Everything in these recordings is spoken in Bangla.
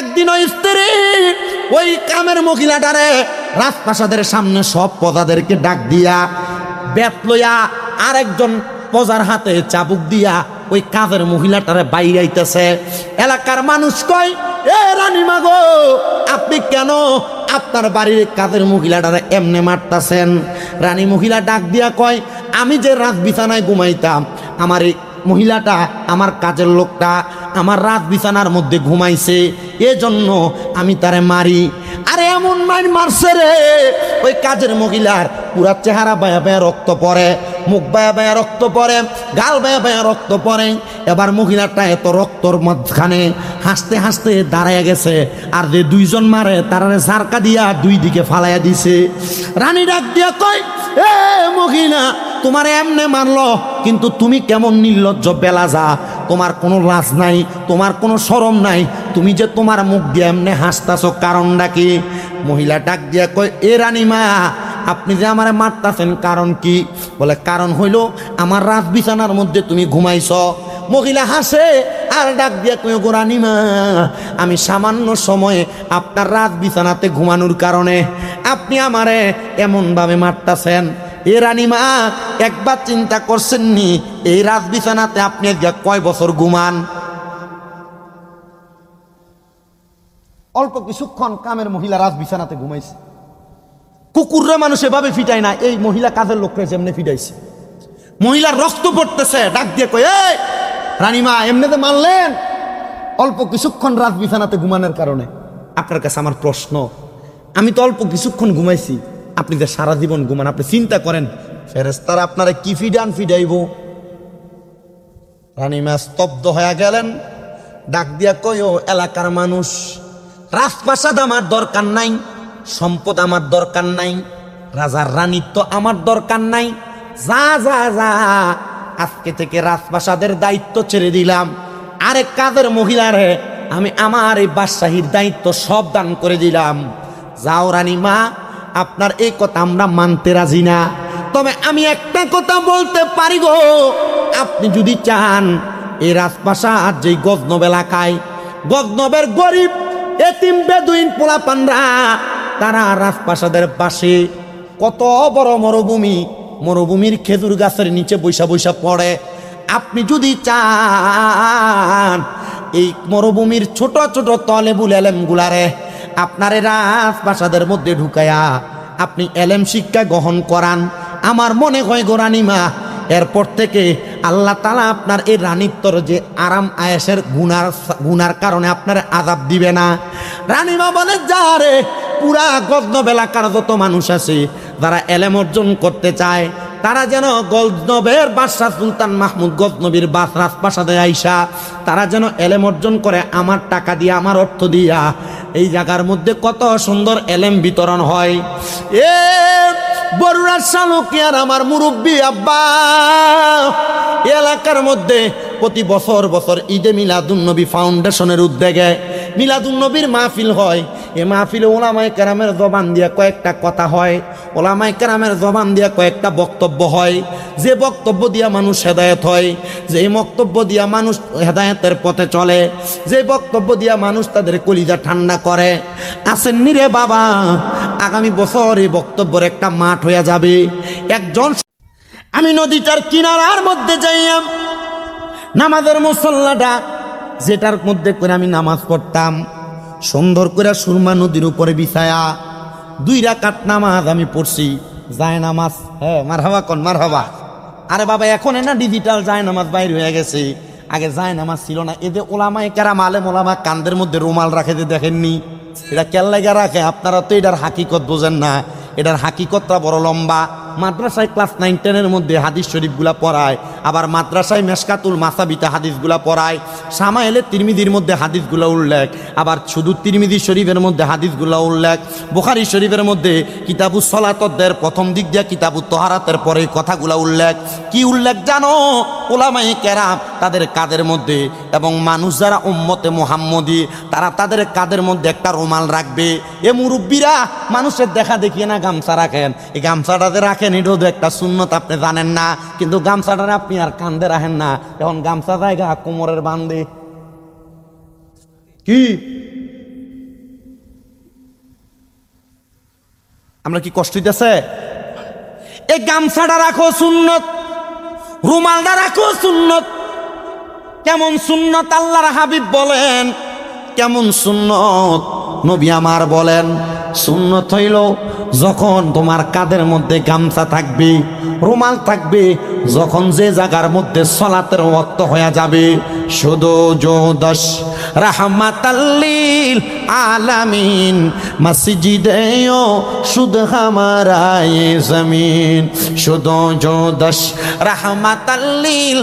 একদিন ওই স্ত্রী ওই কামের মহিলাটারে রাজপ্রাসাদের সামনে সব প্রজাদেরকে ডাক দিয়া বেত লইয়া আরেকজন প্রজার হাতে চাবুক দিয়া ওই কাজের মহিলাটারে বাইরাইতেছে। এলাকার মানুষ কয়, এ রানীমা গো, আপনি কেন আপনার বাড়ির কাজের মহিলাটারে এমনে মারতাছেন? রানী মহিলা ডাক দিয়া কয়, আমি যে রাত বিছানায় ঘুমাইতাম, আমার এই মহিলাটা, আমার কাজের লোকটা আমার রাত বিছানার মধ্যে ঘুমাইছে, এজন্য আমি তারে মারি। আরে এমন মারছে রে, ওই কাজের মহিলার পুরা চেহারা বায়া বায়া রক্ত পড়ে, মুখ বায়া বায়া রক্ত পড়ে, গাল বায়া বায়া রক্ত পড়ে। এবার মহিলাটা এত রক্তর মাঝখানে হাসতে হাসতে দাঁড়ায় গেছে, আর যে দুইজন মারে তারা ঝারকা দিয়া দুই দিকে ফালাইয়া দিছে। রানী ডাক দিয়া কয়, এ মহিলা, তোমার এমনে মারলো, কিন্তু তুমি কেমন নির্লজ্জ বেলাজা, তোমার কোনো লাজ নাই, তোমার কোনো শরম নাই, তুমি যে তোমার মুখ দিয়ে এমনে হাসতাছো, কারণটা কি? মহিলা ডাক দিয়া কয়, এ রানীমা, আপনি যে আমারে মারতাছেন কারণ কি? বলে, কারণ হইল আমার রাত বিছানার মধ্যে তুমি ঘুমাইছ। মহিলা হাসে আর ডাক দিয়া কয়, গো রানীমা, আমি সামান্য সময়ে আপনার রাত বিছানাতে ঘুমানোর কারণে আপনি আমারে এমনভাবে মারতাছেন। এ রানীমা, একবার চিন্তা করছেননি এই রাত বিছানাতে আপনি কয় বছর ঘুমান? অল্প কিছুক্ষণ কামের মহিলা রাত বিছানাতে ঘুমাইছে। কুকুররা মানুষ এভাবে ফিটায় না, এই মহিলা কাজের লোকরা যেমনি ফিটাইছে। মহিলার রক্ত পড়তেছে, ডাক দিয়ে কয়, এই রানীমা, এমনিতে মারলেন অল্প কিছুক্ষণ রাত বিছানাতে ঘুমানোর কারণে। আপনার কাছে আমার প্রশ্ন, আমি তো অল্প কিছুক্ষণ ঘুমাইছি, আপনি যে সারা জীবন ঘুমান, আপনি চিন্তা করেন ফেরেশতারা আপনারা কি ফিডাইব? রানীমা স্তব্ধ হয়ে গেলেন, ডাক দিয়া কয়, ও এলাকার মানুষ, রাজপ্রাসাদ আমার দরকার নাই, সম্পদ আমার দরকার নাই, রাজার রানীত্ব আমার দরকার নাই, যা যা যা, আজকে থেকে রাজপ্রাসাদের দায়িত্ব ছেড়ে দিলাম, আরেক কাজের মহিলারে আমি আমার এই বাদশাহীর দায়িত্ব সব দান করে দিলাম। যাও রানীমা, আপনার এই কথা আমরা মানতে রাজি না, তবে আমি একটা কথা বলতে পারি গো, আপনি যদি চান এই রাজপ্রাসাদ যেই গজনব এলাকায়, গজনবের গরিব এতিম বেদুইন পোলাপানরা, তারা রাজপ্রাসাদের পাশে কত বড় মরুভূমি, মরুভূমির খেজুর গাছের নিচে বৈশা বৈশা পড়ে, আপনি যদি চান এই মরুভূমির ছোট ছোট তলেবুল এলেমগুলারে আপনার রাজপ্রাসাদের মধ্যে ঢুকায়া আপনি এলেম শিক্ষা গ্রহণ করান, আমার মনে হয় গো রানীমা, এরপর থেকে আল্লাহ তাআলা আপনার এই রানীত্বর যে আরাম আয়েশের গুনার কারণে আপনার আযাব দিবে না। রানীমা বলে, যা রে, পুরা গজনব এলাকার যত মানুষ আছে যারা এলেম অর্জন করতে চায়, তারা যেন গজনবের বাদশাহ সুলতান মাহমুদ গজনবীর রাজপ্রাসাদে আইসা তারা যেন এলেম অর্জন করে, আমার টাকা দিয়া, আমার অর্থ দিয়া। এই জায়গার মধ্যে কত সুন্দর এলেম বিতরণ হয়। এ বরুড়ার শালকিয়ার আমার মুরব্বী আব্বা, এলাকার মধ্যে প্রতি বছর বছর ঈদে মিলাদুন্নবী ফাউন্ডেশনের উদ্যোগে মিলাদুন্নবীর মাহফিল হয়। এ মাহফিলে ওলামায়ে কেরামের জবান দিয়া কয়েকটা কথা হয়, ওলামায়ে কেরামের জবান দিয়া কয়েকটা বক্তব্য হয়, যে বক্তব্য দিয়া মানুষ হেদায়েত হয়, যে বক্তব্য দিয়া মানুষ হেদায়েতের পথে চলে, যে বক্তব্য দিয়া মানুষ তাদের কলিজা ঠান্ডা করে। আসেননি রে বাবা, আগামী বছর এই বক্তব্যের একটা মাঠ হয়ে যাবে। একজন, আমি নদীটার কিনারার মধ্যে যাইয়াম, নামাজের মুসল্লাটা যেটার মধ্যে করে আমি নামাজ পড়তাম, সুন্দর করে সুরমা নদীর উপরে বিছায়া 2 রাকাত নামাজ আমি পড়ছি, যায় নামাজ। হ্যাঁ, মারহাবা কোন মারহাবা। আরে বাবা, এখন না ডিজিটাল যায় নামাজ বাইর হয়ে গেছে, আগে যায় নামাজ ছিল না। এদের ওলামায়ে কেরাম, আলেম ওলামা কান্দের মধ্যে রুমাল রাখে, যে দেখেননি, এটা কেল্লাইগা রাখে। আপনারা তো এটার হাকিকত বোঝেন না, এটার হাকিকতটা বড় লম্বা। মাদ্রাসায় ক্লাস 9-10-এর মধ্যে হাদিস শরীফগুলা পড়ায়, আবার মাদ্রাসায় মেশকাতুল মাসাবিতে হাদিসগুলা পড়ায়, সামাইলে তিরমিজির মধ্যে হাদিসগুলো উল্লেখ, আবার শুধু তিরমিজি শরীফের মধ্যে হাদিসগুলো উল্লেখ, বুখারী শরীফের মধ্যে কিতাবুস সালাতের প্রথম দিক দিয়ে কিতাবুত তাহারাতের পরে কথাগুলো উল্লেখ। কি উল্লেখ জানো? উলামায়ে কেরাম তাদের কাদের মধ্যে, এবং মানুষ যারা উম্মতে মুহাম্মদী তারা তাদের কাদের মধ্যে একটা রুমাল রাখবে। এ মুরব্বীরা মানুষের দেখা দেখিয়ে না গামছা রাখেন, এই গামছাটাতে রাখেন, এটাও তো একটা সুন্নত, আপনি জানেন না, কিন্তু গামছাটা আপনি আর কান্দে রাখেন না। এখন গামছা জায়গা কোমরের বান্ধে কি আমরা কি কষ্ট হইতেছে? এই গামছাটা রাখো সুন্নত, রুমালটা রাখো সুন্নত। কেমন সুন্নত আল্লাহর হাবিব বলেন, কেমন সুন্নত নবী আমার বলেন? সুন্নত হইল যখন তোমার কাঁধের মধ্যে গামছা থাকবে, রুমাল থাকবে, যখন যে জায়গার মধ্যে সলাতের ওয়াক্ত হয়ে যাবে, শুধু জোদশ রাহমাতাল্লিল আলামিন মসজিদেও শুধু হামারা ये জমিন, শুধু জোদশ রাহমাতাল্লিল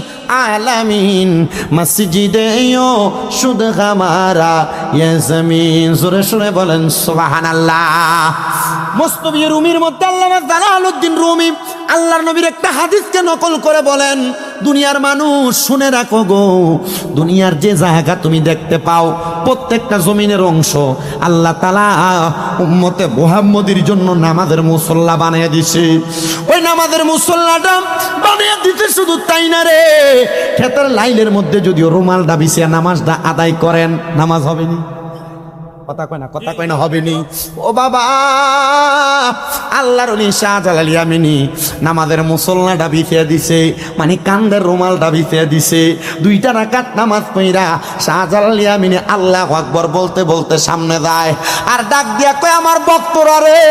আলামিন মসজিদেও শুধু হামারা ये জমিন। জোরে শুনে বলেন সুবহানাল্লাহ। মুস্তাফি রুমির মধ্যে আল্লামা জালালউদ্দিন রুমি আল্লাহর নবীর একটা হাদিসকে নকল করে বলেন, দুনিয়ার মানুষ শুনে রাখো গো, দুনিয়ার যে জায়গা তুমি দেখতে পাও প্রত্যেকটা জমিনের অংশ আল্লাহ তাআলা উম্মতে মুহাম্মদীর জন্য নামাজের মুসল্লা বানিয়ে দিয়েছে। ওই নামাজের মুসল্লাটা বানিয়ে দিতে শুধু তাই না রে, ক্ষেতের লাইলের মধ্যে যদিও রুমালটা বিছিয়ে নামাজটা আদায় করেন, নামাজ হবে না। কথা কয় না, কথা কয় না, হবে নি। ও বাবা, আল্লাহর ওলি শাহজালাল ইয়ামিনী নামাজের মুসল্লাটা বিছিয়ে দিছে, মানে কান্দের রুমালটা বিছিয়ে দিছে। 2 রাকাত নামাজ পড়া শাহজালাল ইয়ামিনী আল্লাহু আকবার বলতে বলতে সামনে যায়, আর ডাক দিয়া কয়, আমার ভক্তরা রে,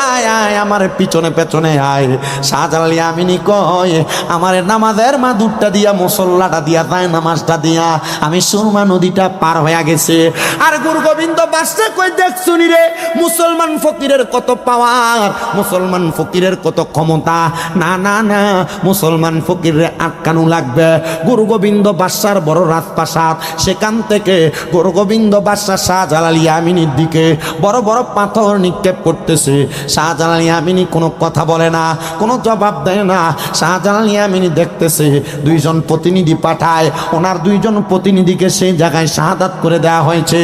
আয় আয় আমার পিছনে পেছনে আয়। শাহজালাল ইয়ামিনী কয়, আমার নামাজের মাদুরটা দিয়া, মুসল্লাটা দিয়া, যায় নামাজটা দিয়া আমি সুরমা নদীটা পার হয়ে গেছে। আর গুরু গোবিন্দ বাদশা কই, দেখছুনি রে মুসলমান ফকিরের কত পাওয়ার, মুসলমান ফকিরের কত ক্ষমতা। না না না, মুসলমান ফকিরে আটকানো লাগবে। গুরু গোবিন্দ বাদশার বড় রাজপ্রাসাদ, সেখান থেকে গুরু গোবিন্দ বাদশা শাহজালাল ইয়ামিনীর দিকে বড় বড় পাথর নিক্ষেপ করতেছে। শাহজালাল ইয়ামিনী কোনো কথা বলে না, কোনো জবাব দেয় না। শাহজালাল ইয়ামিনী দেখতেছে 2 জন প্রতিনিধি পাঠায়, ওনার 2 জন প্রতিনিধিকে সেই জায়গায় শাহাদাত করে দেওয়া হয়েছে।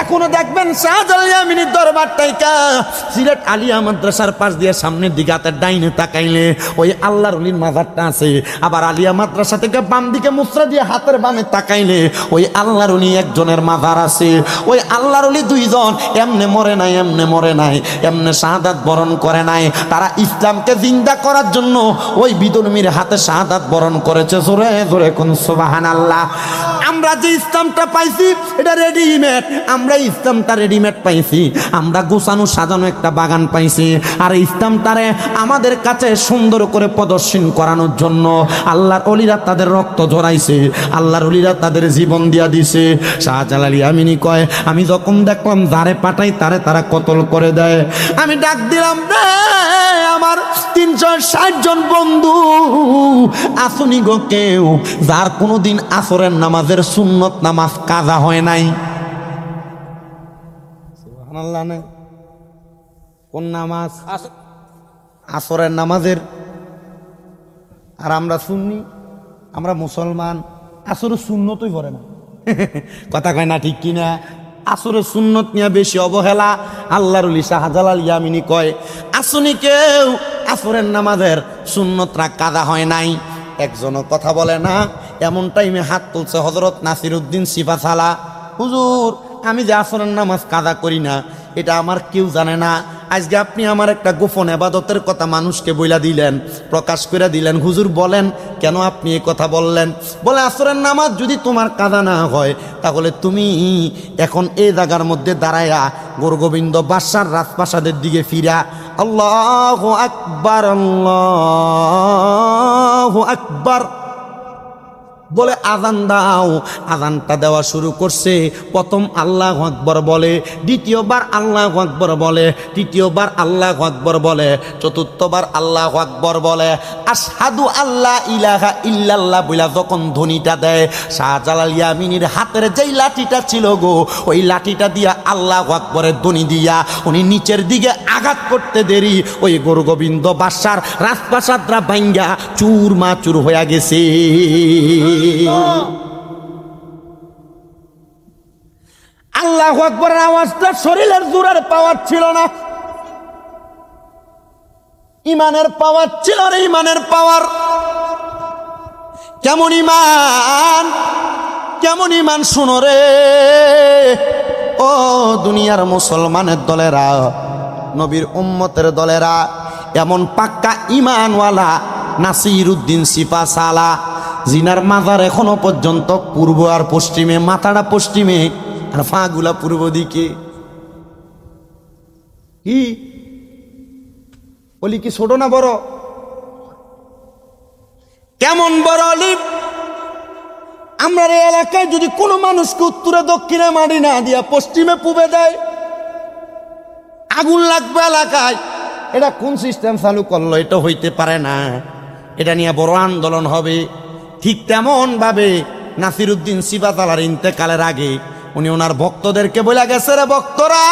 এখনো দেখবেন শাহজালাল ইয়ামিনীর দরবারটাইকা সিলেট আলিয়া মাদ্রাসার পাশ দিয়ে সামনের দিকে হাতের ডাইনে তাকাইলে ওই আল্লাহর ওলির মাজারটা আছে। আবার আলিয়া মাদ্রাসা থেকে বাম দিকে মুসরা দিয়ে হাতের বামে তাকাইলে ওই আল্লাহর ওলি একজনের মাজার আছে। ওই আল্লাহর ওলি 2 জন এমনে মরে নাই, এমনে মরে নাই, এমনে শাহাদাত বরণ করে নাই। তারা ইসলামকে জিন্দা করার জন্য ওই বিদুরমির হাতে শাহাদাত বরণ করেছে। জোরে জোরে কোন সুবহানাল্লাহ। আমরা যে ইসলামটা পাইছি এটা রেডিমেড, আমরা ইসলামটা রেডিমেড পাইছি, আমরা গোছানো সাজানো একটা বাগান পাইছি। আর ইসলামটারে আমাদের কাছে সুন্দর করে প্রদর্শন করানোর জন্য আল্লাহর ওলিরা তাদের রক্ত ঝরাইছে, আল্লাহর ওলিরা তাদের জীবন দিয়া দিছে। শাহজালাল ইয়ামিনী কয়, আমি যখন দেখলাম যারে পাঠাই তারে তারা কতল করে দেয়, আমি ডাক দিলাম, আমার 360 জন বন্ধু আসুনি গো কেউ যার কোনোদিন আসরের নামাজের সুন্নত নামাজ কাজা হয় নাই? সুবহানাল্লাহ। না কোন নামাজ? আসরের নামাজের। আর আমরা সুন্নি, আমরা মুসলমান, আসরের সুন্নতই করে না। কথা কয় না, ঠিক কিনা? আসরের সুন্নত নিয়ে বেশি অবহেলা। আল্লাহর ওলি শাহজালাল ইয়ামিনী কয়, আসুনি কেউ আসরের নামাজের সুন্নতরা কাজা হয় নাই? একজনও কথা বলে না। এমন টাইমে হাত তুলছে হযরত নাসিরউদ্দিন সিফাসালা, হুজুর আমি যে আসরের নামাজ কাজা করি না এটা আমার কেউ জানে না। আজকে আপনি আমার একটা গোপন ইবাদতের কথা মানুষকে বইলা দিলেন, প্রকাশ করে দিলেন। হুজুর বলেন কেন আপনি এই কথা বললেন? বলে, আসরের নামাজ যদি তোমার কাজা না হয় তাহলে তুমি এখন এই জায়গার মধ্যে দাঁড়ায়া গুরু গোবিন্দ বাদশার রাজপ্রাসাদের দিকে ফিরা আল্লাহু আকবার, আল্লাহু আকবার বলে আজান দাও। আজানটা দেওয়া শুরু করছে। প্রথম আল্লাহু আকবার বলে, দ্বিতীয়বার আল্লাহু আকবার বলে, তৃতীয়বার আল্লাহু আকবার বলে, চতুর্থবার আল্লাহু আকবার বলে। আশহাদু আল্লা ইলাহা ইল্লাল্লাহ বইলা যখন ধ্বনিটা দেয়, শাহজালাল ইয়ামিনীর হাতের যেই লাঠিটা ছিল গো, ওই লাঠিটা দিয়া আল্লাহু আকবরের ধ্বনি দিয়া উনি নিচের দিকে আঘাত করতে দেরি ওই গুরু গোবিন্দ বাদশার রাজপ্রাসাদরা ভাঙ্গা চুরমাচুর হয়ে গেছে। আল্লাহু আকবরের আওয়াজটা শরীরের জোরের পাওয়ার ছিল না, ইমানের পাওয়ার ছিল রে, ইমানের পাওয়ার। কেমন ইমান, কেমন ইমান শুনো রে ও দুনিয়ার মুসলমানের দলেরা। নবীর উম্মতের দলেরা, এমন পাক্কা ইমানওয়ালা নাসিরউদ্দিন সিপাসালা, জিনার মাজার এখনো পর্যন্ত পূর্ব আর পশ্চিমে, মাথাটা পশ্চিমে আর ফাগুলা পূর্ব দিকে। কি বলি, কি ছোট না বড়? কেমন বড় অলিপ? আমরা এই এলাকায় যদি কোনো মানুষকে উত্তরে দক্ষিণে মারি না দিয়া পশ্চিমে পূবে দেয়, আগুন লাগবে এলাকায়। এটা কোন সিস্টেম চালু করলো? এটা হইতে পারে না। এটা নিয়ে বড় আন্দোলন হবে। ঠিক তেমন ভাবে নাসিরউদ্দিন সিপাসালার ইন্তেকালের আগে উনি ওনার ভক্তদেরকে বলে গেছে, রে ভক্তরা,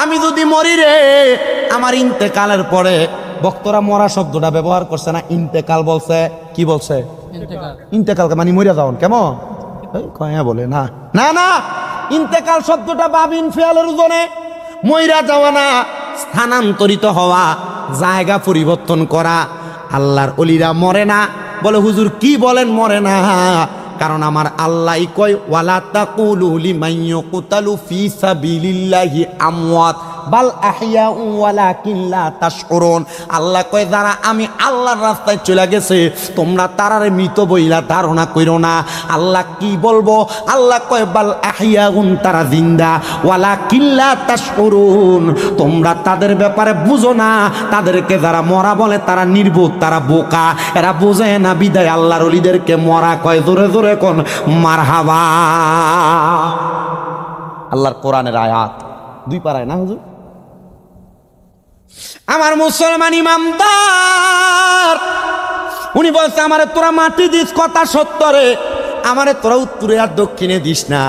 আমি যদি মরি রে, আমার ইন্তেকালের পরে, ভক্তরা মরা শব্দটা ব্যবহার করছে না, ইন্তেকাল বলছে। কি বলছে? ইন্তেকাল মানে মরিয়া যাওন। কেমন কয়া বলে না, না না, ইন্তেকাল শব্দটা বাবিন ফিয়ালের ওজনে মইরা যাওয়া না, স্থানান্তরিত হওয়া, জায়গা পরিবর্তন করা। আল্লাহর ওলিরা মরে না। বলে হুজুর কি বলেন মরে না? কারণ আমার আল্লাহ কয়, ওয়ালা তাকুলু লিমান ইউকতালু ফি সাবিলিল্লাহি আমওয়াত বাল আহইয়া ওয়ালাকিন লা তাশউরুন। আল্লাহ কয়, যারা আমি আল্লাহর রাস্তায় চলে গেছে, তোমরা তারারে মৃত বইলা ধারণা কইরো না। আল্লাহ কি বলবো? আল্লাহ কয়, বাল আহইয়াউন, তারা জিন্দা, ওয়ালাকিন লা তাশউরুন, তোমরা তাদের ব্যাপারে বুঝো না। তাদেরকে যারা মরা বলে তারা নির্বোধ, তারা বোকা, এরা বোঝে না। বিদায় আল্লাহর ওলিদেরকে মরা কয়। জোরে জোরে কোন মারহাবা। আল্লাহর কোরআনের আয়াত 2 পারায় না হুজুর? আমার মুসলমান ইমামদার উনি বলছে, আমারে তোরা মাটি দিস, কথা সত্য রে, আমারে তোরা উত্তরে আর দক্ষিণে দিস না,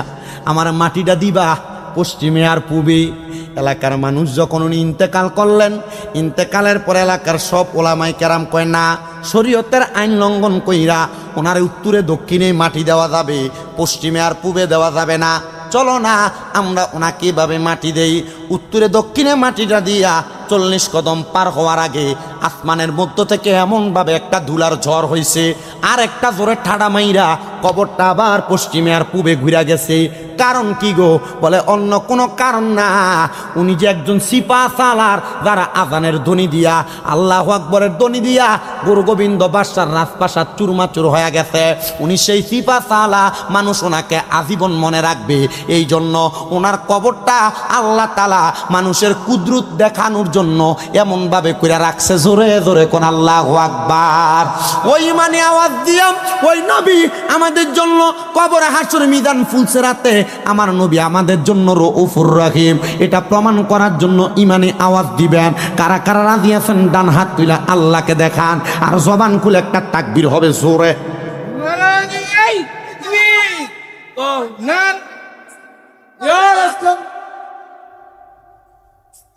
আমার মাটিটা দিবা পশ্চিমে আর পূবে। এলাকার মানুষ যখন উনি ইন্তেকাল করলেন, ইন্তেকালের পর এলাকার সব ওলামায়ে কেরাম কয়, না, শরীয়তের আইন লঙ্ঘন কইরা ওনারে উত্তরে দক্ষিণে মাটি দেওয়া যাবে, পশ্চিমে আর পূবে দেওয়া যাবে না। চলো না আমরা ওনাকে এভাবে মাটি দেই। উত্তরে দক্ষিণে মাটিটা দিয়া 40 কদম পার হওয়ার আগে আসমানের মধ্য থেকে এমনভাবে একটা ধুলার ঝড় হয়েছে, আর একটা জোরে ঠাডা মাইরা কবরটা আবার পশ্চিমে আর পূবে ঘুরা গেছে। কারণ কি গো? বলে অন্য কোনো কারণ না, উনি যে একজন সিপাসালার, যারা আজানের ধ্বনি দিয়া, আল্লাহু আকবরের ধ্বনি দিয়া গুরু গোবিন্দ বাদশার রাজপ্রাসাদ চুরমাচুর হয়ে গেছে। উনি সেই সিপাসালা, মানুষ ওনাকে আজীবন মনে রাখবে। এই জন্য ওনার কবরটা আল্লাহ তাআলা মানুষের কুদরত দেখানোর জন্য এমনভাবে করে রাখছে। জোরে জোরে কোন আল্লাহু আকবার। ওই মানে আওয়াজ দিয়া, ওই নবী আমাদের জন্য কবরে হাসর মিজান ফুলসেরাতে আমার নবী আমাদের জন্য রউফুর রহিম, এটা প্রমাণ করার জন্য ইমানে আওয়াজ দিবেন। কারা কারা রাজি আছেন ডান হাত তুলে আল্লাহকে দেখান, আর জবান খুলে একটা তাকবীর হবে জোরে।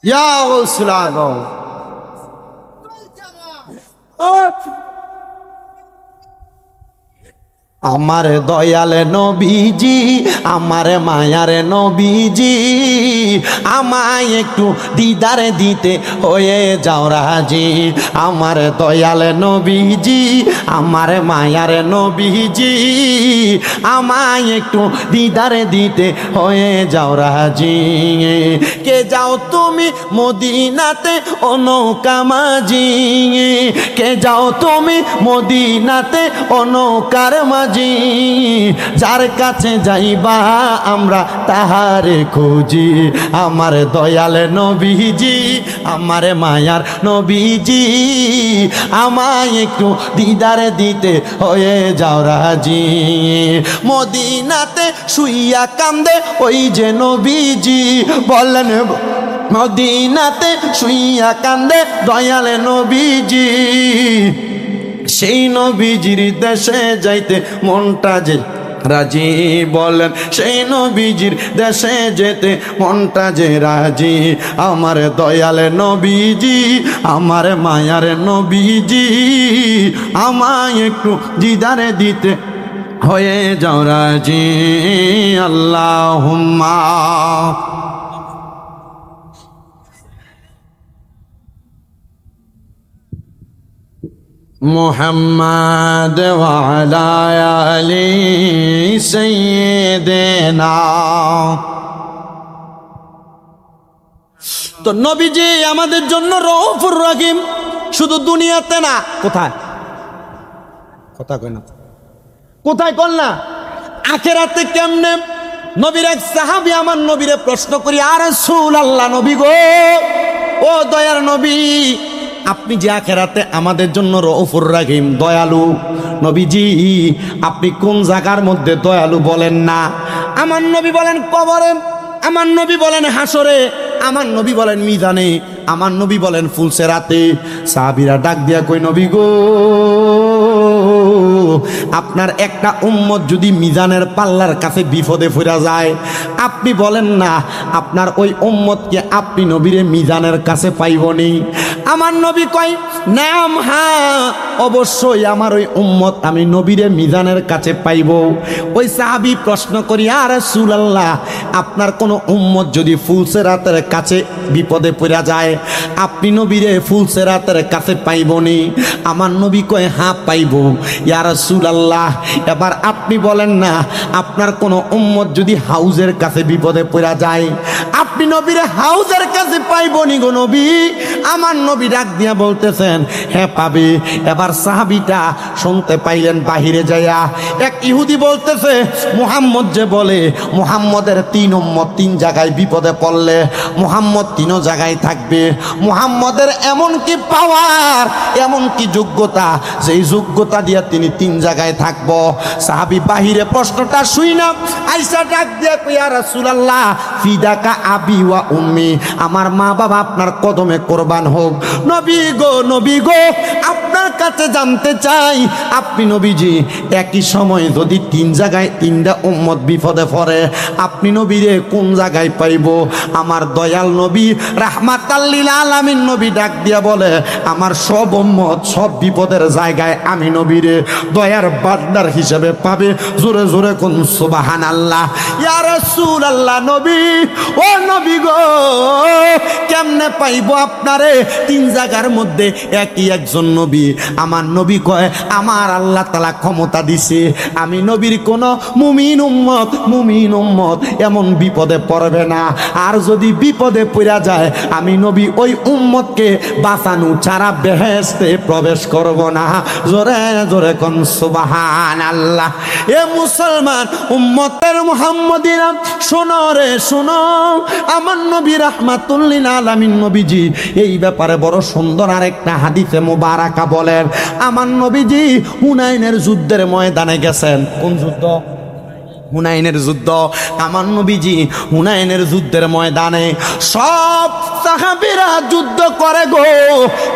ইয়া রাসূলুল্লাহ, আমার দয়াল নবীজি, আমার মায়ার নবীজি, আমায় একটু দিদারে দিতে হয়ে যাও রাজি। আমার দয়াল নবীজি, আমার মায়ার নবীজি, আমায় একটু দিদারে দিতে হয়ে যাও রাজি। কে যাও তুমি মদিনাতে ও নৌকা মাঝি, কে যাও তুমি মদিনাতে ও নৌকার মাঝি, যার কাছে যাইবা আমরা তাহারে খুঁজি। আমার দয়াল নবীজি, আমার মায়ার নবীজি, আমায় একটু দিদারে দিতে হয়ে যাও রাজি। মদিনাতে শুইয়া কান্দে ওই যে নবীজি, বললেন মদিনাতে শুইয়া কান্দে দয়াল নবীজি, সেই নবীজির দেশে যাইতে মনটা যে রাজি। বলেন সেই নবীজির দেশে যেতে মনটা যে রাজি। আমার দয়াল নবীজি, আমার মায়ার নবীজি, আমায় একটু দিদারে দিতে হয়ে যাও রাজি। আল্লাহুম্মা মুহাম্মাদ ওয়া আলা আলি সাইয়্যিদিনা তো নবীজি আমাদের জন্য রউফুর রহিম, শুধু দুনিয়াতে না, কোথায় কথা কয় না, কোথায় কল না, আখিরাতে কেমনে? নবীর এক সাহাবী আমার নবীরে প্রশ্ন করি, আর রাসূলুল্লাহ, নবী গো, ও দয়ার নবী, আপনি যে আখিরাতে আমাদের জন্য রউফুর রহিম, দয়ালু, নবীজি আপনি কোন জায়গার মধ্যে দয়ালু বলেন না? আমার নবী বলেন কবরে, আমার নবী বলেন হাসরে, আমার নবী বলেন মিজানে, আমার নবী বলেন ফুলসেরাতে। সাহাবীরা ডাক দিয়া কই, নবী গো, আপনার একটা উম্মত যদি মিজানের পাল্লার কাছে বিপদে পড়া যায়, আপনি বলেন না আপনার ওই উম্মতকে আপনি নবীরে মিজানের কাছে পাইবনি? আমার নবী কয়, নাম, হ্যাঁ অবশ্যই আমার ওই উম্মত আমি নবীরে মিজানের কাছে পাইব। ওই সাহাবী প্রশ্ন করি, আর রাসূলুল্লাহ, আপনার কোন উম্মত যদি ফুলসেরাতের কাছে বিপদে পড়া যায়, আপনি নবীরে ফুলসেরাতের কাছে পাইবনি? আমার নবী কয়, হ্যাঁ পাইব। ইয়া রাসূলুল্লাহ, এবার আপনি বলেন না আপনার কোন উম্মত যদি হাউজের কাছে বিপদে পড়া যায়, আপনি নবীরে হাউজের কাছে পাইবনি গো নবী? আমার নবী ডাক দিয়া বলতেছেন, হ্যাঁ পাবে। এবার সাহাবীটা শুনতে পাইলেন বাহিরে যাইয়া, এক ইহুদি বলতেছে, মুহাম্মদ যে বলে মুহাম্মদের 3 উম্মত 3 জায়গায় বিপদে পড়লে মুহাম্মদ 3 জায়গায় থাকবে। মুহাম্মদের এমন কি পাওয়ার, এমন কি যোগ্যতা, যেই যোগ্যতা দিয়া তিনি 3 জায়গায় থাকবো। সাহাবী বাহিরে প্রশ্নটা শুই না আইসা ডাক দিয়া কই, ইয়া রাসূলুল্লাহ, ফিদাকা আবি ওয়া উম্মি, আমার মা বাবা আপনার কদমে কোরবান হোক। নবী গো, নবী গো, আপনার কাছে জানতে চাই, আপনি নবীজি একই সময় যদি 3 জায়গায় 3টা উম্মত বিপদে পড়ে, আপনি নবীরে কোন জায়গায় পাইব? আমার দয়াল নবী রাহমাতাল লিল আলামিন নবী ডাক দিয়া বলে, আমার সব উম্মত সব বিপদের জায়গায় আমি নবীরে দয়ার বান্দার হিসেবে পাবে। জোরে জোরে কোন সুবহানাল্লাহ। ইয়া রাসূলুল্লাহ, নবী, ও নবী গো, কেমনে পাইব আপনারে 3 জায়গার মধ্যে একই একজন নবী? আমার নবী কয়, আমার আল্লাহ তাআলা ক্ষমতা দিছে, আমি নবীর কোন মুমিন উম্মত এমন বিপদে পড়বে না। আর যদি বিপদে পড়া যায়, আমি নবী ওই উম্মতকে বাঁচানো ছাড়া বেহেশতে প্রবেশ করব না। জোরে জোরে কোন সুবহানাল্লাহ। এ মুসলমান উম্মতের মুহাম্মদিরা, শোনো রে শোনো, আমার নবী রাহমাতুল লিল আলামিন নবীজি এই ব্যাপারে বড় সুন্দর আরেকটা হাদিসে মুবারাকা বলেন। আমার নবীজি হুনাইনের যুদ্ধের ময়দানে গেছেন। কোন যুদ্ধ? হুনাইনের যুদ্ধ। আমার নবীজি হুনাইনের যুদ্ধের ময়দানে সব সাহাবীরা যুদ্ধ করে গো।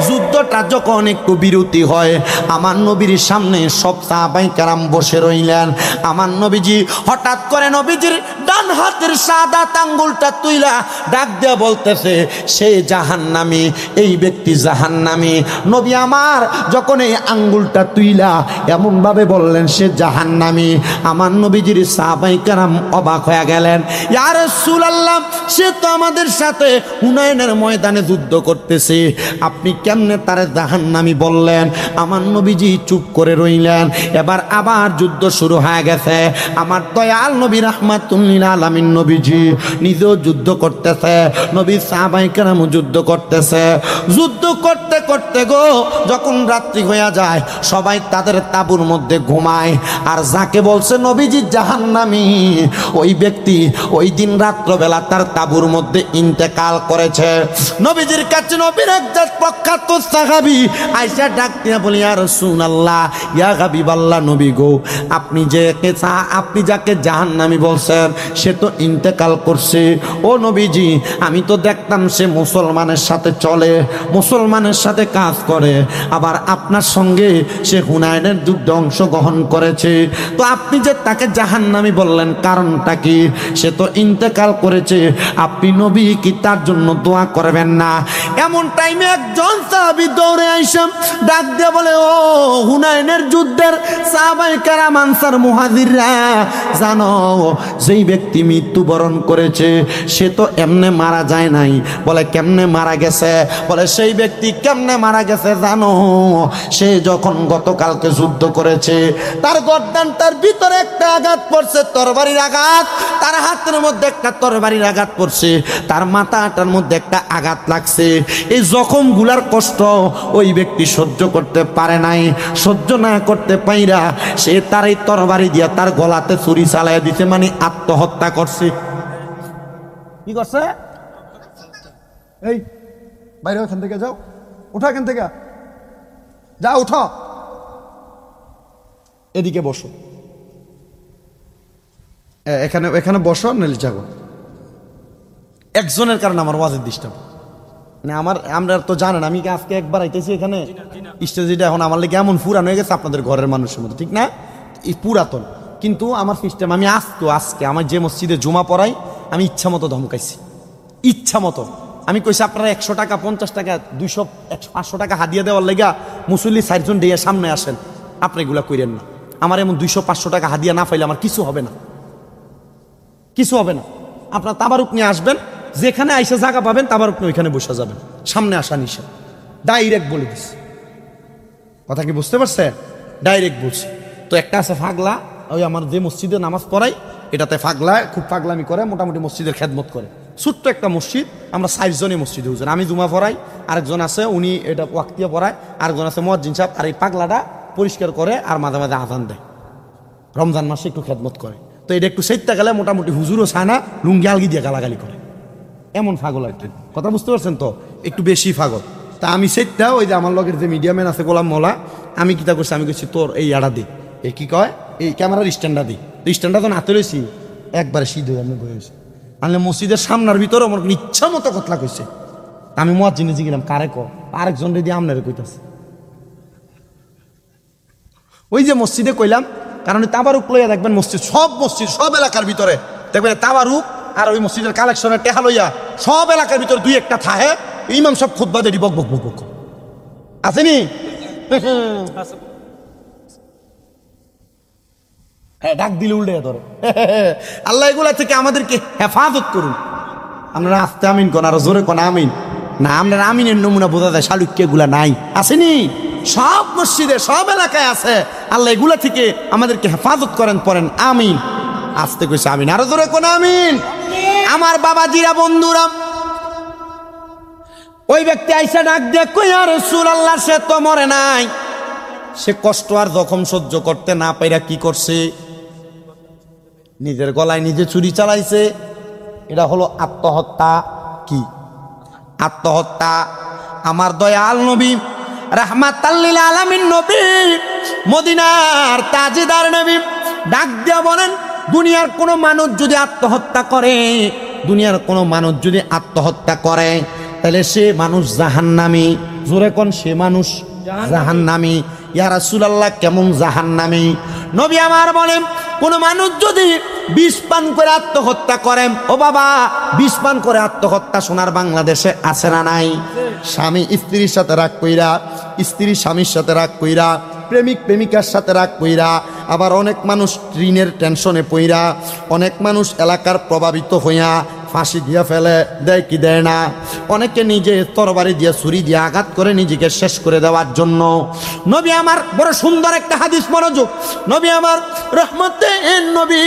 যুদ্ধটা যখন একটু বিরতি হয়, আমার নবীর সামনে সব সাহাবায়ে কেরাম বসে রইলেন। আমার নবীজি হঠাৎ করে নবীজির ডান হাতের সাদাত আঙ্গুলটা তুইলা ডাক দিয়া বলতেছে, সে জাহান্নামী, এই ব্যক্তি জাহান্নামী। নবী আমার যখন এই আঙ্গুলটা তুইলা এমন ভাবে বললেন সে জাহান্নামী, আমার নবীজির সাহাবায়ে কেরাম অবাক হয়ে গেলেন। ইয়া রাসূলুল্লাহ, সে তো আমাদের সাথে হুনাইনের ময়দানে যুদ্ধ করতেছে, আপনি কেমনে তারে জাহান্নামী বললেন? আমার নবীজি চুপ করে রইলেন। এবার আবার যুদ্ধ শুরু হয়ে গেছে। আমার দয়াল নবী রাহমাতুল লিল আলামিন নবীজি নিজেও যুদ্ধ করতেছে, নবী সাহাবায়ে কেরাম যুদ্ধ করতেছে। যুদ্ধ করতে করতে গো যখন রাত্রি হয়ে যায়, সবাই তাদের তাঁবুর মধ্যে ঘুমায়। আর যাকে বলছে নবীজি জাহান্নামী, ওই ব্যক্তি ওই দিন রাত্রবেলা তার তাঁবুর মধ্যে ইন্তেকাল করেছে। নবীজির কাছে নবীর একজন প্রখ্যাত সাহাবী আয়েশা ডাক দিয়া বলি, ইয়া রাসূলুল্লাহ, ইয়া হাবিবাল্লাহ, নবী গো, আপনি যাকে জাহান্নামী বলছেন সে তো ইন্তেকাল করছে। ও নবীজি, আমি তো দেখতাম সে মুসলমানের সাথে চলে, মুসলমানের সাথে কাজ করে, আবার আপনার সঙ্গে সে হুনাইনের যুদ্ধে অংশগ্রহণ করেছে। তো আপনি যে তাকে জাহান্নামী বললেন, কারণটা কি? সে তো ইন্তেকাল করেছে, আপনি নবী কি তার জন্য দোয়া করবেন না? এমন টাইমে একজন সাহাবী দৌড়ে আইসা ডাক দিয়ে বলে, ও হুনাইনের যুদ্ধের সাহাবায়ে কেরাম, আনসার মুহাজিররা, জানো যেই ব্যক্তি মৃত্যুবরণ করেছে সে তো এমনে মারা যায় নাই। বলে কেমনে মারা গেছে? বলে সেই ব্যক্তি কেমনে কেমনে মারা গেছে জানো? সে যখন গতকালকে যুদ্ধ করেছে, তার গর্দানটার ভিতরে একটা আঘাত পড়ছে, তরবারির আঘাত। তার হাতের মধ্যে একটা তরবারির আঘাত পড়ছে, তার মাথাটার মধ্যে একটা আঘাত লাগছে। এই জখমগুলার কষ্ট ওই ব্যক্তি সহ্য করতে পারে নাই। সহ্য না করতে পাইরা সে তার এই তরবারি দিয়া তার গলাতে ছুরি চালাইয়া দিতে, মানে আত্মহত্যা করছে। কি করছে? এই বাইরে ওখান থেকে যাও, উঠো এখান থেকে, যাও উঠো, এদিকে বসো, এখানে এখানে বসো, নাহলে যাবো। একজনের কারণে আমার ওয়াজের ডিস্টার্ব, মানে আমরা তো জানেন আমি কি আজকে একবার আইতেছি এখানে স্টেজটা, এখন আমার লেগে এমন পুরান হয়ে গেছে আপনাদের ঘরের মানুষের মতো, ঠিক না? এই পুরাতন, কিন্তু আমার সিস্টেম, আমি আজকে আমার যে মসজিদে জুমা পড়াই আমি ইচ্ছা মতো ধমকাইছি, ইচ্ছা মতো। আমি কইছি আপনারা 100 টাকা, 50 টাকা, 200, 500 টাকা হাদিয়া দেওয়ার লেগা মুসল্লি 4 জন দিয়ে সামনে আসেন, আপনি এগুলা কইরেন না। আমার এমন 200-500 টাকা হাদিয়া না পাইলে আমার কিছু হবে না, কিছু হবে না। আপনার তাবারুক নিয়ে আসবেন, যেখানে আইসা জায়গা পাবেন তাবারুক নিয়ে ওইখানে বসে যাবেন, সামনে আসা নিশা। ডাইরেক্ট বলে দিস, কথা কি বুঝতে পারছেন? ডাইরেক্ট বলছি। তো একটা আছে ফাগলা, ওই আমার যে মসজিদে নামাজ পড়াই এটাতে ফাগলা খুব ফাগলামি করে, মোটামুটি মসজিদের খেদমত করে। ছোট্ট একটা মসজিদ, আমরা 4 জনই মসজিদে হুজুর, আমি জুমা পড়াই, আরেকজন আছে উনি এটা ওয়াক্তিয়া পড়ায়, আরেকজন আছে মুয়াজ্জিন সাহেব। আর এই পাগলাটা পরিষ্কার করে আর মাঝে মাঝে আজান দেয়, রমজান মাসে একটু খেদমত করে। তো এটা একটু সেইতে গেলে মোটামুটি হুজুরও চায় না, লুঙ্গি আলগি দিয়ে গালাগালি করে, এমন ফাগল একটু। কথা বুঝতে পারছেন তো? একটু বেশি ফাগল। তা আমি সেইটা, ওই যে আমার লগের যে মিডিয়াম্যান আছে গোলাম মোলা, আমি কিতা করছি, আমি কইছি তোর এই আড়া দি, এই কি কয়, এই ক্যামেরার স্ট্যান্ডটা দি। স্ট্যান্ডটা তো নাতে রয়েছি, একবারে সিধ হয়ে আমি বসেছি। আনলে মসজিদের সামনার ভিতরে আমার ইচ্ছা মতো কথা কইছে। আমি মুয়াজ্জিনে জিগিলাম কারে ক, আরেকজন রেডি আমনের কইতাছে। ওই যে মসজিদে কইলাম, কারণ তাবারুক লইয়া দেখবেন মসজিদ, সব এলাকার ভিতরে দেখবেন তাবারুক আর ওই মসজিদের কালেকশনের টেহা লইয়া সব এলাকার ভিতরে 2-1টা থাহে, ইমাম সব খুতবা দেরি বক বক বক বক আসেনি। হ্যাঁ, ডাক দিলে উল্টে ধরে। আল্লাহ এগুলা থেকে আমাদেরকে হেফাজত করুন। আপনারা আস্তে আমিন কোন, আর জোরে কোন আমিন না। আপনারা আমিনের নমুনা বোঝা যায়, শালুক্য এগুলা নাই, আসেনি? সব মসজিদে সব এলাকায় আছে। আল্লাহ এগুলা থেকে আমাদেরকে হেফাজত করেন, পড়েন আমিন। আস্তে কইছে আমিন, আরো জোরে কোন আমিন। আমার বাবাজিরা, বন্ধুরা, ওই ব্যক্তি আইসা ডাক দিয়ে কই, ইয়া রাসূলুল্লাহ, সে তো মরে নাই, সে কষ্ট আর জখম সহ্য করতে না পাইরা কি করছে, নিজের গলায় নিজে ছুরি চালাইছে। এটা হলো আত্মহত্যা। কি আত্মহত্যা? আমার দয়াল নবী, রাহমাতাল লিল আলামিন নবী, মদিনার তাজদার নবী ডাক দিয়া বলেন, দুনিয়ার কোনো মানুষ যদি আত্মহত্যা করে, দুনিয়ার কোনো মানুষ যদি আত্মহত্যা করে, তাহলে সে মানুষ জাহান্নামী। জোরে কোন, সে মানুষ জাহান্নামী। ইয়া রাসূলুল্লাহ, কেমন জাহান্নামী? নবী আমার বলেন, কোন মানুষ যদি বিষ পান করে আত্মহত্যা করেন, ও বাবা, বিষ পান করে আত্মহত্যা সোনার বাংলাদেশে আছে না নাই? স্বামী স্ত্রীর সাথে রাগ কইরা, স্ত্রী স্বামীর সাথে রাগ কইরা, প্রেমিক প্রেমিকার সাথে রাগ কইরা, আবার অনেক মানুষ ঋণের টেনশনে পইরা, অনেক মানুষ এলাকার প্রভাবিত হইয়া ফাঁসি দিয়া ফেলে, দেয় কি দেয় না। অনেকে নিজে তরবারি দিয়ে ছুরি দিয়ে আঘাত করে নিজেকে শেষ করে দেওয়ার জন্য। নবী আমার বড় সুন্দর একটা হাদিস, মনোযোগ। নবী আমার রহমতের নবী,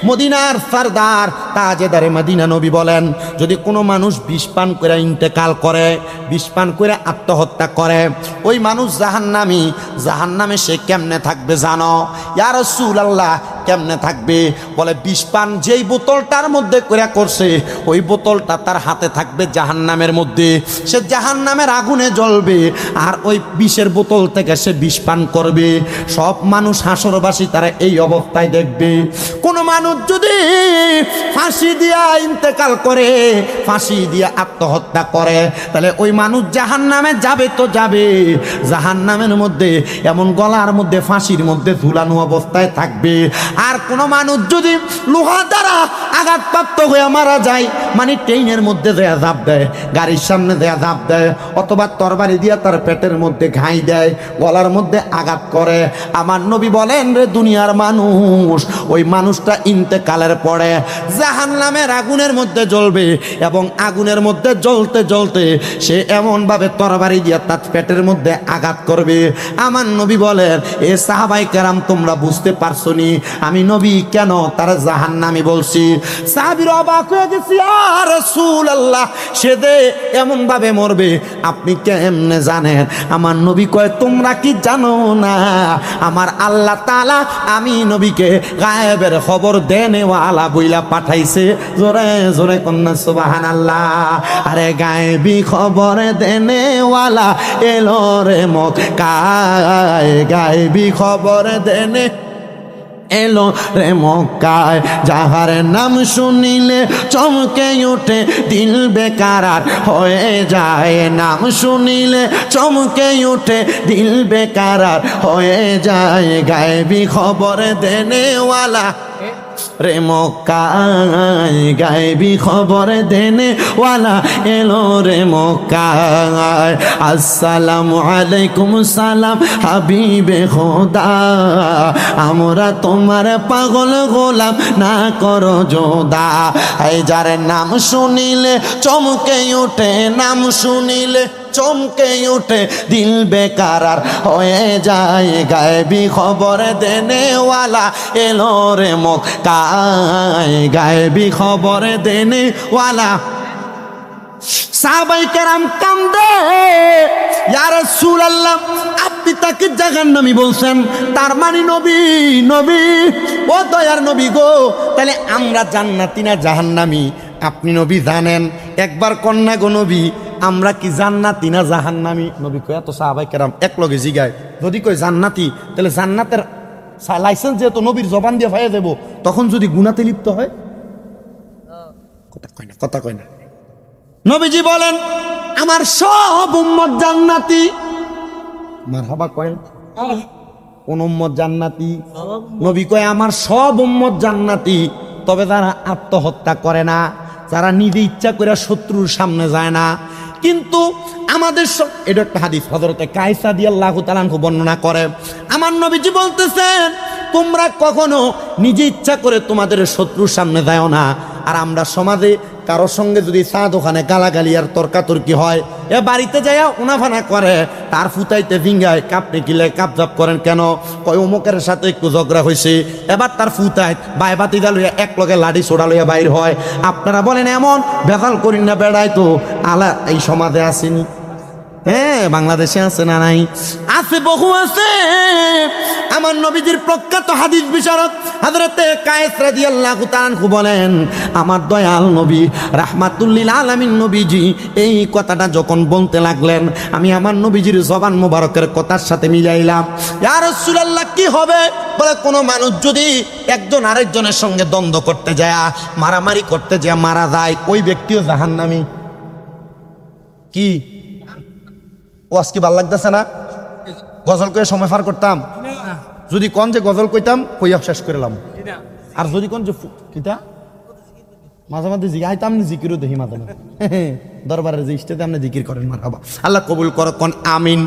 মদিনার সরদার, তাজেদারে মদিনা নবী বলেন, যদি কোনো মানুষ বিষ পান করে ইন্তেকাল করে, বিষ পান করে আত্মহত্যা করে, ওই মানুষ জাহান্নামী। জাহান্নামে সে কেমনে থাকবে জানো? ইয়া রাসূলুল্লাহ, কেমনে থাকবে? বলে, বিষ পান যেই বোতলটার মধ্যে করে করছে, ওই বোতলটা তার হাতে থাকবে জাহান্নামের মধ্যে, সে জাহান্নামের আগুনে জ্বলবে, আর ওই বিষের বোতল থেকে সে বিষ পান করবে। সব মানুষ হাসরবাসী তারা এই অবস্থায় দেখবে। কোন মানুষ যদি ফাঁসি দিয়া ইন্তেকাল করে, ফাঁসি দিয়া আত্মহত্যা করে, তাহলে ওই মানুষ জাহান্নামে যাবে তো যাবে, জাহান্নামের মধ্যে এমন গলার মধ্যে ফাঁসির মধ্যে ঝুলানো অবস্থায় থাকবে। আর কোনো মানুষ যদি লোহা দ্বারা আঘাতপ্রাপ্ত হয়ে মারা যায়, মানে ট্রেনের মধ্যে দেয়া ঝাঁপ দেয়, গাড়ির সামনে দেয়া ঝাঁপ দেয়, অথবা তরবারি দিয়া তার পেটের মধ্যে ঘাই দেয়, গলার মধ্যে আঘাত করে, আমার নবী বলেন রে দুনিয়ার মানুষ, ওই মানুষটা ইন্তেকালের পরে জাহান্নামের আগুনের মধ্যে জ্বলবে, এবং আগুনের মধ্যে জ্বলতে জ্বলতে সে এমনভাবে তরবারি দিয়া তার পেটের মধ্যে আঘাত করবে। আমার নবী বলেন, এ সাহাবাই কেরাম তোমরা বুঝতে পারছো নি আমি নবী কেন তার জাহান্নামী বলছি? সাহাবীরা অবাক হয়ে গেছে, ইয়া রাসূলুল্লাহ, সে দে এমন ভাবে মরবে, আপনি কেমনে জানেন? আমার নবী কয়, তোমরা কি জানো না আমার আল্লাহ তাআলা আমি নবীকে গায়েবের খবর দেনেওয়ালা বইলা পাঠাইছে? জোরে জোরে কন্যা সুবহানাল্লাহ। আরে গায়েবী খবর দেনেওয়ালা এলো রে মক্কায়, গায়েবী খবর দেনে এলো রে মক্কায়, যাহার নাম শুনিলে চমকে উঠে দিল বেকারার হয়ে যায়, নাম শুনিলে চমকে উঠে দিল বেকারার হয়ে যায়, গায়েবী খবর দেনেওয়ালা রে মক্কায়, গায়েবী খবর দেনেওয়ালা এলো রে মক্কায়। আসসালামু আলাইকুম সালাম হাবিবে খোদা, আমরা তোমার পাগল গোলাম না করো যোদা, এই যার নাম শুনিলে চমকে উঠে, নাম শুনিলে চমকে উঠে দিল বেকারার হয়ে যায়, গায়েবী খবর দেনেওয়ালা এলো রে মক্কায়, গায়েবী খবর দেনেওয়ালা। সাহাবায়ে কেরাম কান্দে, ইয়া রাসূলুল্লাহ আপনি তাকে জাহান্নামী বলছেন, তার মানে নবী, নবী ও দয়ার নবী গো, তাহলে আমরা জান্নাতি না জাহান্নামী আপনি নবী জানেন? একবার কন্যা গো নবী, আমরা কি জান্নাতি না জাহান্নামী? নবী কয়, এত সাহাবায়ে কেরাম এক লগে জিগায়, যদি কই জান্নাতি তাহলে জান্নাতের লাইসেন্স যেহেতু নবীর জবান দিয়ে পাইয়ে দেব, তখন যদি গুনাতে লিপ্ত হয়, কথা কয় না, কথা কয় না। নবীজি বলেন, আমার সব উম্মত জান্নাতি। মারহাবা কয়, কোন উম্মত জান্নাতি? নবী কয়, আমার সব উম্মত জান্নাতি, তবে যারা আত্মহত্যা করে না, যারা নিজে ইচ্ছা করে শত্রুর সামনে যায় না। কিন্তু আমাদের এটা একটা হাদিস হযরতে কায়েস রাদিয়াল্লাহু তাআলা আনহু বর্ণনা করে, আমার নবীজি বলতেছেন, তোমরা কখনো নিজে ইচ্ছা করে তোমাদের শত্রুর সামনে যাও না। আর আমরা সমাজে কারোর সঙ্গে যদি চা দোকানে গালাগালি আর তর্কাতর্কি হয়, এ বাড়িতে যাইয়া উনাফানা করে, তার ফুটাইতে ভিঙ্গায়, কাপড়ে কিলে কাপজাপ করেন কেন? কয় অমুকের সাথে একটু ঝগড়া হয়েছে, এবার তার ফুটায় বাই বাতিদা লইয়া এক লগে লাঠি ছোড়া লইয়া বাইর হয়। আপনারা বলেন এমন বেজাল করিন না, বেড়ায় তো আলা এই সমাজে আসেনি? হ্যাঁ, বাংলাদেশে আছে না নাই? আছে, বহু আছে। আমার নবীজির প্রখ্যাত হাদিস বিশারদ হযরতে কায়েস রাদিয়াল্লাহু তাআলা আনহু বলেন, আমার দয়াল নবী রাহমাতুল লিল আলামিন নবীজি এই কথাটা যখন বলতে লাগলেন, আমি আমার নবীজির জবান মোবারকের কথার সাথে মিলাইলাম। ইয়া রাসূলুল্লাহ কি হবে? বলে, কোনো মানুষ যদি একজন আরেকজনের সঙ্গে দ্বন্দ্ব করতে যায়, মারামারি করতে যায়, মারা যায়, ওই ব্যক্তিও জাহান্নামী। কি ও আজকে ভাল লাগতেছে না? গজল কয়ে সময় পার করতাম, যদি কোন যে গজল কইতাম কইয়া শেষ করলাম, আর যদি কোন যে কিতা মাঝে মাঝে জিগাইতাম না, জিকিরও দেখি মাঝে মাঝে দরবারের যে ইস্টেতে আপনি জিকির করেন, মারহাবা, আল্লাহ কবুল করো, কোন আমিন।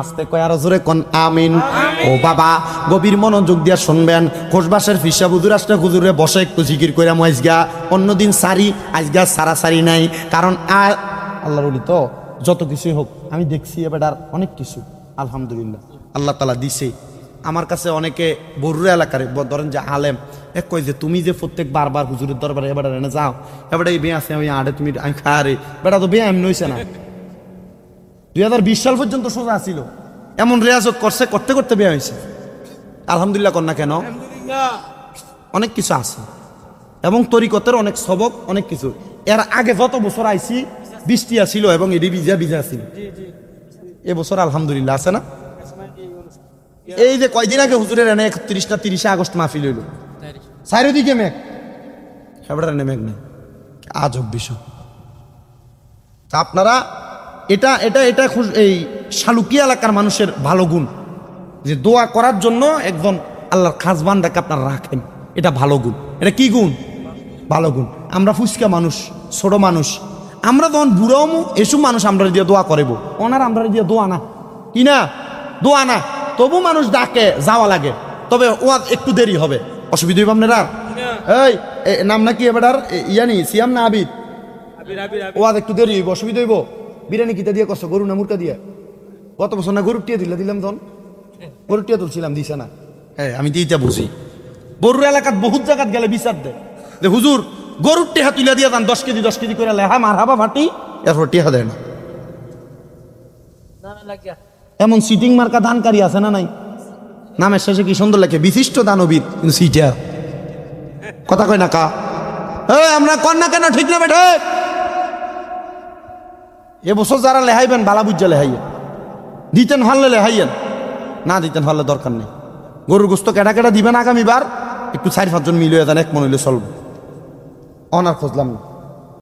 আস্তে কয় আরো জোরে কোন আমিন। ও বাবা, গভীর মনোযোগ দিয়া শুনবেন। কোষবাসের ফিসা হুজুর আসলে হুজুরে বসে একটু জিকির কইরাম, আজগা অন্যদিন সারি, আজগা সারি নাই, কারণ আল্লাহর ওলি তো যত কিছুই হোক, আমি দেখছি এবার অনেক কিছু আলহামদুলিল্লাহ আল্লাহ তাআলা দিছে। আমার কাছে অনেকে বরুরা এলাকার ধরেন যে আলেম, এক কই যে তুমি যে প্রত্যেক বারবার হুজুরের দরবারে এবার এনে যাও, এবার এই বিয়ে আছে আমি আড়ে তুমি আমি খারে, বেটা তো বিয়ে এমনি হয়েছে না। 2020 সাল পর্যন্ত সোজা ছিল, এমন রেয়াজত করছে, করতে করতে বিয়ে হয়েছে। আলহামদুলিল্লাহ কর না কেন? অনেক কিছু আছে, এবং তরিকতের অনেক সবক, অনেক কিছু। এর আগে যত বছর আইছি বৃষ্টি আসিল এবং এটি ভিজা ছিল, এবছর আলহামদুলিল্লাহ আছে না? এই যে কয়দিন আগে হুজুরের এনে 31 না 30 আগস্ট মাহফিল হইল, চারিদিকে মেঘ, এবার এনে মেঘ নেই, আজব বিষয়। তা আপনারা এটা এটা এটা এই শালুকিয়া এলাকার মানুষের ভালো গুণ, যে দোয়া করার জন্য একজন আল্লাহর খাস বান্দাকে আপনারা রাখেন, এটা ভালো গুণ। এটা কি গুণ? ভালো গুণ। আমরা ফুসকা মানুষ, ছোট মানুষ, আমরা যখন বুড়াও এসব মানুষ আমরা দিয়ে দোয়া করিব, ওনার আমরা দিয়ে দোয়া না, কি না দোয়া না, তবু মানুষ ডাকে যাওয়া লাগে, তবে ওয়াজ একটু দেরি হবে, অসুবিধা হইব আপনারা। এই নাম নাকি এবার ইয়ানি সিয়াম না আবিদ? ওয়াজ একটু দেরি হইব, অসুবিধা হইব। বিরিয়ানি কিতা দিয়ে কষ্ট, গরু না মুরকা দিয়ে? গত বছর না গরুর টিয়া দিলাম তখন, গরুর টিয়া তুলছিলাম, দিছে না। হ্যাঁ আমি দিইটা বুঝি, বড়ুর এলাকাত বহুত জায়গাত গেলে বিচার দেয় যে হুজুর গরুর টেহা তুলে দিয়ে যান 10 কেজি করে লেহা মার হাবা ফাটি, এরপর টেহা দেয় না। এমন সিটিং মার্কা দানকারী আছে না নাই? নামের শেষে কি সুন্দর লাগে, বিশিষ্ট দানবীর, কিন্তু সিটা কথা কয় না কা। আমরা কর না কেন, ঠিক না বেঠে? এবছর যারা লেহাইবেন বালা বুঝা লেহাইয়েন, দিতেন হারলে লেহাইয়েন, না দিতেন হারলে দরকার নেই। গরুর গোস্ত কেটা কেটা দিবেন আগামীবার, একটু 4-5 জন মিলিয়ে যান, এক মন হইলে চলবে। অনার খুঁজলাম না।